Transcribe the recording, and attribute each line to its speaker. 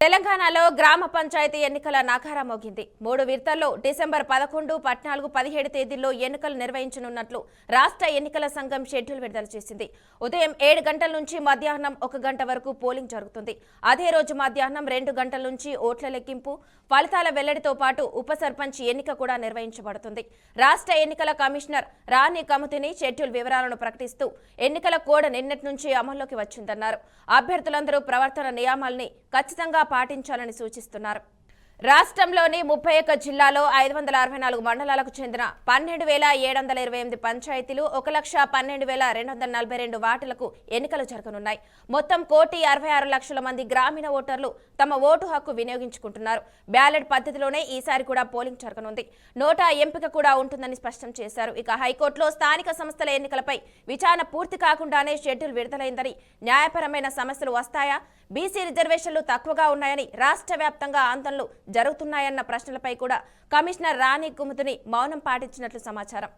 Speaker 1: తెలంగాణలో గ్రామ పంచాయతీ ఎన్నికల నగారా మోగింది. 3 విడతల్లో డిసెంబర్ 11, 14, 17 తేదీల్లో ఎన్నికలు నిర్వహించనున్నట్లు రాష్ట్ర ఎన్నికల సంఘం షెడ్యూల్ విడుదల చేసింది. ఉదయం 7 గంటల నుంచి మధ్యాహ్నం 1 గంట వరకు పోలింగ్ జరుగుతుంది. అదే రోజు మధ్యాహ్నం 2 గంటల నుంచి ఓట్ల లెక్కింపు, ఫలితాల వెల్లడితో పాటు ఉప సర్పంచ్ ఎన్నిక కూడా నిర్వహించబడుతుంది. రాష్ట్ర ఎన్నికల కమిషనర్ రాణి కమితిని షెడ్యూల్ వివరాలను ప్రకటిస్తూ ఎన్నికల కోడ్ నిన్నటి నుంచి అమల్లోకి వచ్చిందన్నారు. అభ్యర్థులందరూ ప్రవర్తన నియమాల్ని ఖచ్చితంగా పాటించాలని సూచిస్తున్నారు. రాష్ట్రంలోని 31 జిల్లాలో 564 మండలాలకు చెందిన 12,728 పంచాయతీలు 1,12,242 వార్డులకు ఎన్నికలు జరగనున్నాయి. మొత్తం 1,66,00,000 మంది గ్రామీణ ఓటర్లు తమ ఓటు హక్కు వినియోగించుకుంటున్నారు. బ్యాలెట్ పద్ధతిలోనే ఈసారి కూడా పోలింగ్ జరగనుంది. నోటా ఎంపిక కూడా ఉంటుందని స్పష్టం చేశారు. ఇక హైకోర్టులో స్థానిక సంస్థల ఎన్నికలపై విచారణ పూర్తి కాకుండానే షెడ్యూల్ విడుదలైందని, న్యాయపరమైన సమస్యలు వస్తాయా, బీసీ రిజర్వేషన్లు తక్కువగా ఉన్నాయని, రాష్ట్ర వ్యాప్తంగా ఆందోళనలు జరుగుతున్నాయన్న ప్రశ్నలపై కూడా కమిషనర్ రాణి కుముదిని మౌనం పాటించినట్లు సమాచారం.